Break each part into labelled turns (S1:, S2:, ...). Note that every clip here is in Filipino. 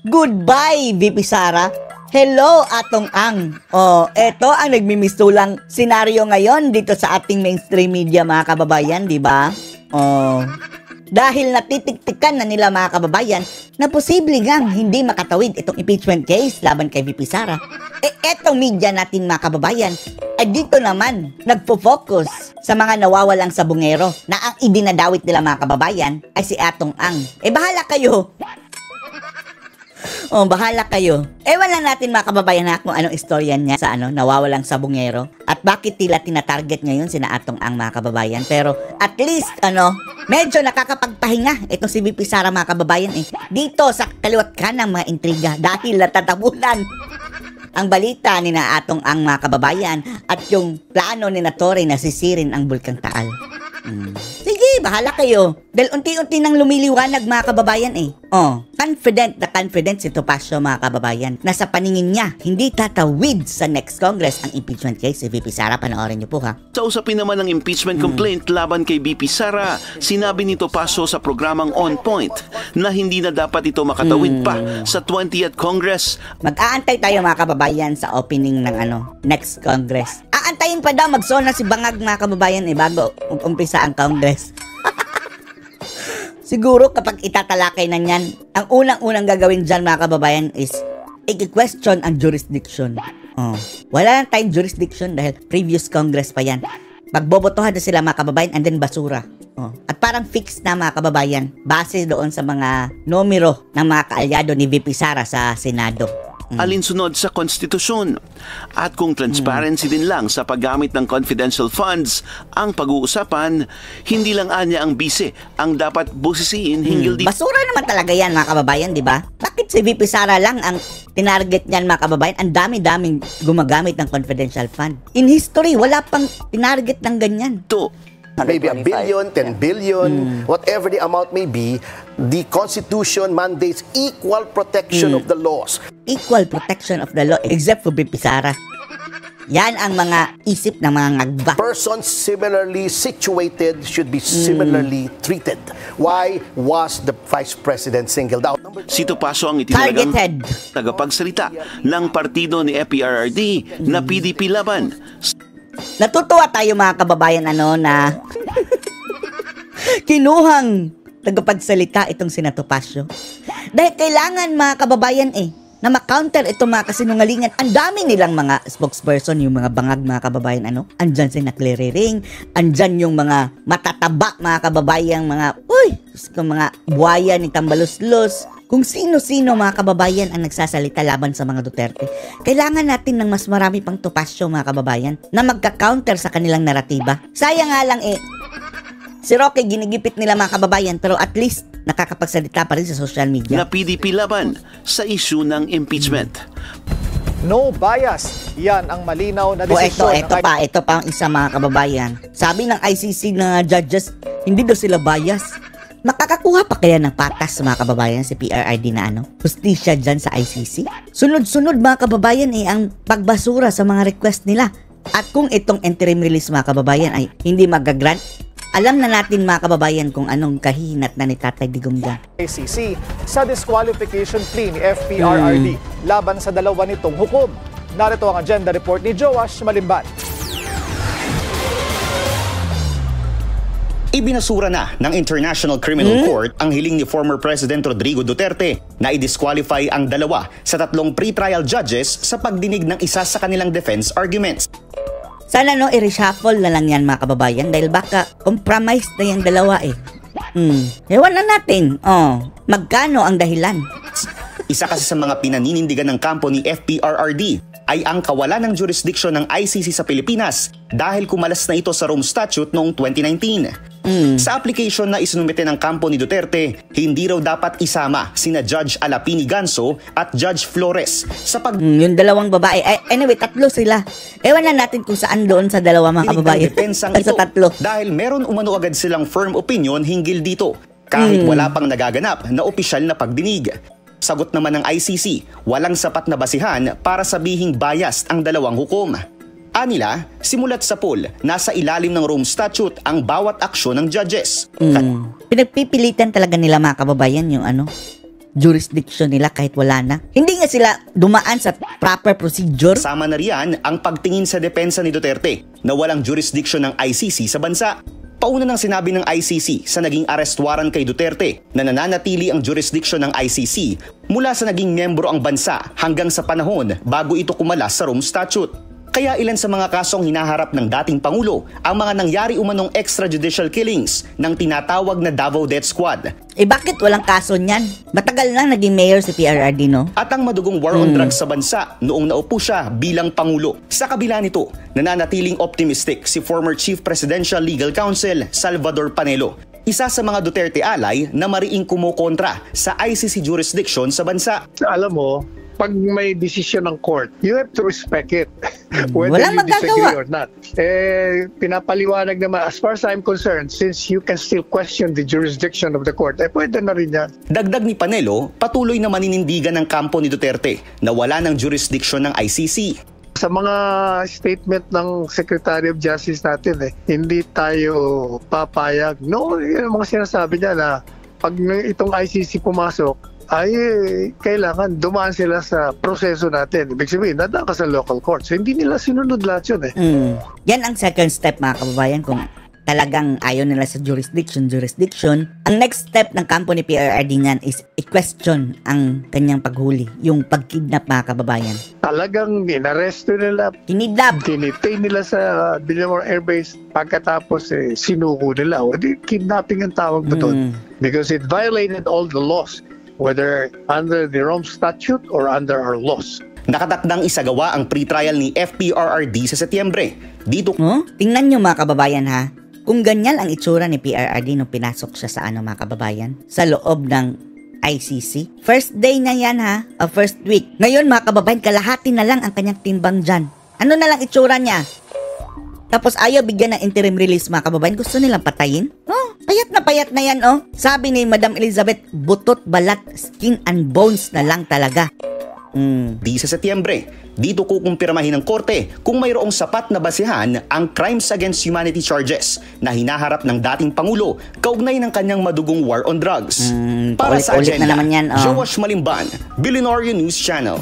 S1: Goodbye, VP Sara. Hello, Atong Ang. Eto ang nagmimistulang senaryo ngayon dito sa ating mainstream media, mga kababayan, di ba? Dahil natitiktikan na nila, mga kababayan, na posible ngang hindi makatawid itong impeachment case laban kay VP Sara. Etong media natin, mga kababayan, dito naman nagpo-focus sa mga nawawalang sabungero na ang idinadawit nila, mga kababayan, ay si Atong Ang. Bahala kayo. Bahala kayo. Ewan lang natin, mga kababayan, kung anong istorya niya sa nawawalang sabungero at bakit tila tinatarget ngayon sina Atong Ang, mga kababayan. Pero at least medyo nakakapagpahinga itong si VP Sara, mga kababayan, dito sa kaliwat kanang mga intriga dahil natatabunan ang balita ni na Atong Ang, mga kababayan, at yung plano ni na Torre na sisirin ang Bulkang Taal. Sige, bahala kayo. Dahil unti-unti nang lumiliwanag, mga kababayan. Confident si Topacio, mga kababayan, na sa paningin niya, hindi tatawid sa next Congress ang impeachment case si VP Sara. Panoorin niyo po, ha.
S2: Sa usapin naman ng impeachment complaint laban kay VP Sara, sinabi ni Topacio sa programang On Point na hindi na dapat ito makatawid pa sa 20th Congress.
S1: Mag-aantay tayo, mga kababayan, sa opening ng next Congress. Aantayin pa daw magsona si Bangag, mga kababayan, bago umpisa ang Congress. Siguro kapag itatalakay na niyan, ang unang-unang gagawin dyan, mga kababayan, is i-question ang jurisdiction. Wala lang tayong jurisdiction dahil previous Congress pa yan. Magbobotohan na sila, mga kababayan, and then basura. At parang fixed na, mga kababayan, base doon sa mga numero ng mga kaalyado ni VP Sara sa Senado.
S2: Alinsunod sa konstitusyon. At kung transparency din lang sa paggamit ng confidential funds ang pag-uusapan, hindi lang anya ang bise ang dapat busisiin hinggil dito.
S1: Basura naman talaga yan, mga kababayan, di ba? Bakit si VP Sara lang ang tinarget niyan, mga kababayan? Ang dami-daming gumagamit ng confidential fund. In history, wala pang tinarget ng ganyan.
S3: Maybe 1 billion, 10 billion, whatever the amount may be, the Constitution mandates equal protection of the laws.
S1: Equal protection of the law, except for VP Sara. Yan ang mga isip ng mga ngagba.
S3: Persons similarly situated should be similarly treated. Why was the Vice President singled out?
S2: Si Topacio ang itinalagang
S1: Targeted.
S2: tagapagsalita ng partido ni FPRRD na PDP laban.
S1: Natutuwa tayo, mga kababayan, na kinuhang tagapagsalita itong sina Topacio. Dahil kailangan, mga kababayan, na ma-counter itong mga kasinungalingan. Ang dami nilang mga spokesperson, yung mga bangag, mga kababayan, andyan si Nakleriring, andyan yung mga matataba, mga kababayan, mga buhaya ni Tambaluslos, kung sino-sino, mga kababayan, ang nagsasalita laban sa mga Duterte. Kailangan natin ng mas marami pang Topacio, mga kababayan, na magka-counter sa kanilang naratiba. Sayang nga lang si Roque ginigipit nila, mga kababayan, pero at least nakakapagsalita pa rin sa social media.
S2: Na PDP laban sa issue ng impeachment.
S4: No bias. Yan ang malinaw na desisyon.
S1: Ito pa ang isa, mga kababayan. Sabi ng ICC na judges, hindi daw sila bias. Makakakuha pa kaya ng patas, mga kababayan, si PRRD na hustisya dyan sa ICC? Sunod-sunod, mga kababayan, ang pagbasura sa mga request nila. At kung itong interim release, mga kababayan, ay hindi magagrant, alam na natin, mga kababayan, kung anong kahinat na ni Tatay Digong dyan.
S4: ICC sa disqualification plea ni FPRRD laban sa dalawa nitong hukom. Narito ang agenda report ni Joash Malimban.
S5: Ibinasura na ng International Criminal Court ang hiling ni former President Rodrigo Duterte na i-disqualify ang dalawa sa 3 pre-trial judges sa pagdinig ng isa sa kanilang defense arguments.
S1: Sana i-reshuffle na lang yan, mga kababayan, dahil baka compromise na yung dalawa Ewan na natin, magkano ang dahilan?
S5: Isa kasi sa mga pinaninindigan ng kampo ni FPRRD ay ang kawalan ng jurisdiction ng ICC sa Pilipinas dahil kumalas na ito sa Rome Statute noong 2019. Sa application na isinumite ng kampo ni Duterte, hindi raw dapat isama sina Judge Alapini Ganso at Judge Flores sa
S1: yung dalawang babae. Anyway, 3 sila. Ewan na natin kung saan doon sa dalawa, mga kababayan.
S5: Sa 3. Dahil meron umano agad silang firm opinion hinggil dito, kahit wala pang nagaganap na opisyal na pagdinig. Sagot naman ng ICC, walang sapat na basihan para sabihing biased ang dalawang hukom. Anila, simulat sa poll, nasa ilalim ng Rome Statute ang bawat aksyon ng judges.
S1: Pinagpipilitan talaga nila, mga kababayan, yung jurisdiction nila kahit wala na. Hindi nga sila dumaan sa proper procedure.
S5: Kasama na riyan ang pagtingin sa depensa ni Duterte na walang jurisdiction ng ICC sa bansa. Pauna nang sinabi ng ICC sa naging arrest warrant kay Duterte na nananatili ang jurisdiction ng ICC mula sa naging miyembro ang bansa hanggang sa panahon bago ito kumalas sa Rome Statute. Kaya ilan sa mga kasong hinaharap ng dating Pangulo ang mga nangyari umanong extrajudicial killings ng tinatawag na Davao Death Squad.
S1: Bakit walang kaso niyan? Matagal na naging mayor si PRRD, no?
S5: At ang madugong war on drugs sa bansa noong naupo siya bilang Pangulo. Sa kabila nito, nananatiling optimistic si former Chief Presidential Legal Counsel Salvador Panelo, isa sa mga Duterte alay na mariing kumukontra sa ICC jurisdiction sa bansa.
S6: Alam mo, pag may decision ng court, you have to respect it. Whether
S1: Walang
S6: you disagree
S1: magagawa.
S6: or not. Pinapaliwanag naman, as far as I'm concerned, since you can still question the jurisdiction of the court, pwede na rin yan.
S5: Dagdag ni Panelo, patuloy na maninindigan ng kampo ni Duterte na wala ng jurisdiction ng ICC.
S6: Sa mga statement ng Secretary of Justice natin, hindi tayo papayag. No, yung mga sinasabi niya na pag itong ICC pumasok, ay kailangan dumaan sila sa proseso natin. Ibig sabihin, nadaan ka sa local court. So, hindi nila sinunod lahat yun
S1: Yan ang second step, mga kababayan, kung talagang ayaw nila sa jurisdiction. Ang next step ng kampo ni PRRD niyan is i-question ang kanyang paghuli, yung pagkidnap, mga kababayan.
S6: Talagang inaresto nila,
S1: Kinidnap.
S6: tinitain nila sa Villamor Air Base, pagkatapos sinuko nila. O di, kidnapping ang tawag mo doon. Because it violated all the laws, whether under the Rome Statute or under our laws.
S5: Nakatakdang isagawa ang pre-trial ni FPRRD sa Setyembre. Dito
S1: Tingnan nyo, mga kababayan, ha? Kung ganyan ang itsura ni PRRD nung pinasok siya sa mga kababayan, sa loob ng ICC. First day na yan, ha? First week. Ngayon, mga kababayan, kalahati na lang ang kanyang timbang dyan. Ano na lang itsura niya? Tapos ayaw bigyan ng interim release, mga kababayan. Gusto nilang patayin? Payat na yan, Sabi ni Madam Elizabeth, butot, balat, skin and bones na lang talaga.
S5: Di sa Setyembre, dito kukumpirmahin ng korte kung mayroong sapat na basihan ang crimes against humanity charges na hinaharap ng dating Pangulo kaugnay ng kanyang madugong war on drugs. Para sa
S1: Ulit-ulit
S5: agenda,
S1: na naman yan,
S5: Joash Malimban, Billionaire News Channel.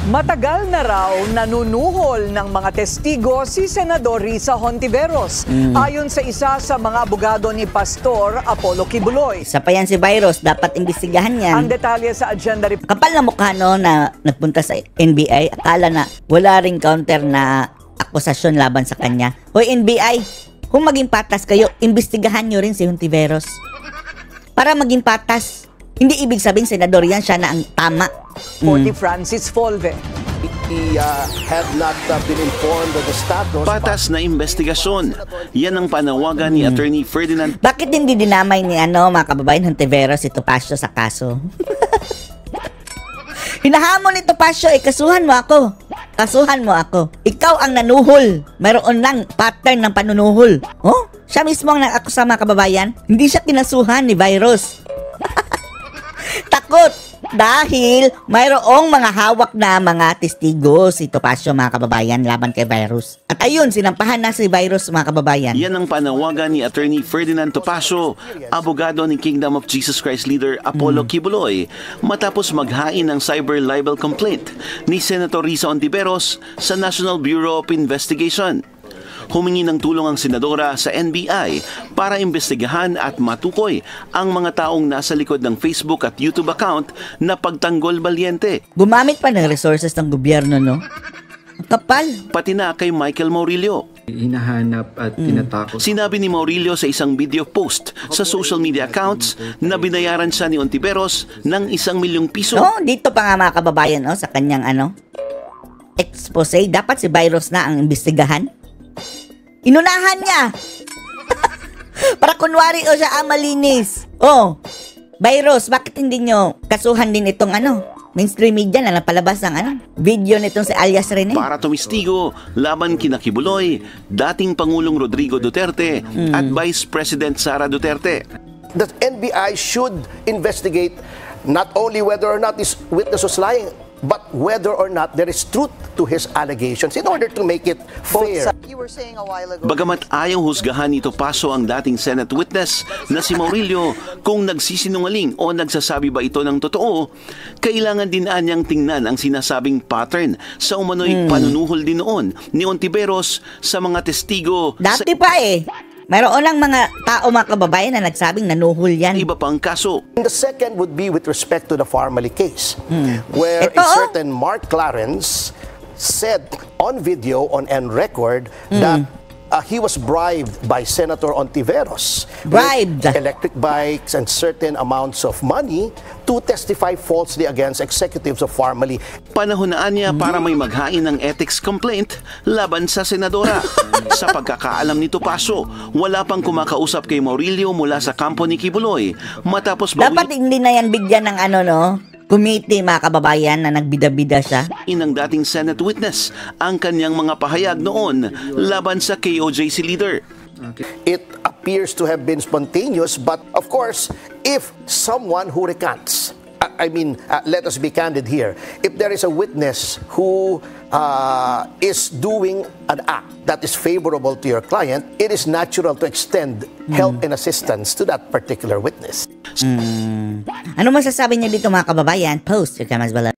S7: Matagal na raw nanunuhol ng mga testigo si Senador Risa Hontiveros. Ayon sa isa sa mga abogado ni Pastor Apollo Kibuloy.
S1: Isa pa yan si Virus, dapat imbestigahan yan.
S7: Ang detalye sa agenda report.
S1: Kapal na mukha, na nagpunta sa NBI, akala na wala ring counter na akusasyon laban sa kanya. Hoy NBI, kung maging patas kayo, imbestigahan nyo rin si Hontiveros. Para maging patas. Hindi ibig sabihin senador yan, siya na ang tama.
S7: Ni Francis Folve.
S3: He had not been informed of the status.
S2: Patas na investigasyon. Yan ang panawagan ni Attorney Ferdinand
S1: Bakit hindi dinamay ni mga kababayan Hontiveros si Topacio sa kaso? Hinahamon ni Topacio, kasuhan mo ako. Kasuhan mo ako. Ikaw ang nanuhol. Mayroon lang pattern ng panunuhol. Siya mismo ang nag-akusa, mga kababayan. Hindi siya kinasuhan ni Virus. Takot dahil mayroong mga hawak na mga testigo si Topacio, mga kababayan, laban kay Virus. At ayun, sinampahan na si Virus, mga kababayan.
S2: Yan ang panawagan ni Attorney Ferdinand Topacio, abogado ni Kingdom of Jesus Christ leader Apollo Kibuloy, matapos maghain ng cyber libel complaint ni Senator Risa Hontiveros sa National Bureau of Investigation. Humingi ng tulong ang senadora sa NBI para imbestigahan at matukoy ang mga taong nasa likod ng Facebook at YouTube account na pagtanggol balyente.
S1: Gumamit pa ng resources ng gobyerno, no? Ang kapal.
S2: Pati na kay Michael Maurilio.
S8: Hinahanap at tinatakot.
S2: Sinabi ni Maurilio sa isang video post sa social media accounts na binayaran siya ni Hontiveros ng 1 milyong piso.
S1: Dito pa nga, mga kababayan, sa kanyang expose. Dapat si Virus na ang imbestigahan. Inunahan niya. Para kunwari siya ang malinis. Virus, bakit hindi nyo kasuhan din itong mainstream media na napalabas ng video nitong si alias Rene?
S2: Para tumistigo laban kina Kibuloy, dating Pangulong Rodrigo Duterte at Vice President Sara Duterte.
S3: The NBI should investigate not only whether or not this witness was lying, but whether or not there is truth to his allegations in order to make it fair.
S9: You were saying a while ago.
S2: Bagamat ayaw husgahan ni Topacio ang dating Senate witness na si Maurilio kung nagsisinungaling o nagsasabi ba ito ng totoo, kailangan din anyang tingnan ang sinasabing pattern sa umano'y panunuhol din noon ni Ontiveros sa mga testigo
S1: Dati pa eh. Mayroon lang mga tao, mga kababayan, na nagsabing nanuhol yan.
S2: iba pang kaso.
S3: The second would be with respect to the Farmally case, where
S1: Ito,
S3: a certain Mark Clarence said on video, on record, that he was bribed by Senator Ontiveros
S1: Bribed.
S3: with electric bikes and certain amounts of money to testify falsely against executives of Farmally.
S2: Panahonaan niya para may maghain ng ethics complaint laban sa senadora. Sa pagkakaalam ni Topacio, wala pang kumakausap kay Maurilio mula sa kampo ni Kibuloy matapos
S1: Dapat hindi na yan bigyan ng committee, mga kababayan, na nagbida-bida siya.
S2: ng dating Senate witness ang kanyang mga pahayag noon laban sa KOJC leader.
S3: It appears to have been spontaneous, but of course, if someone who recants, let us be candid here. If there is a witness who is doing an act that is favorable to your client, it is natural to extend help and assistance to that particular witness.
S1: Ano masasabi niyo dito, mga kababayan? Post your comments below.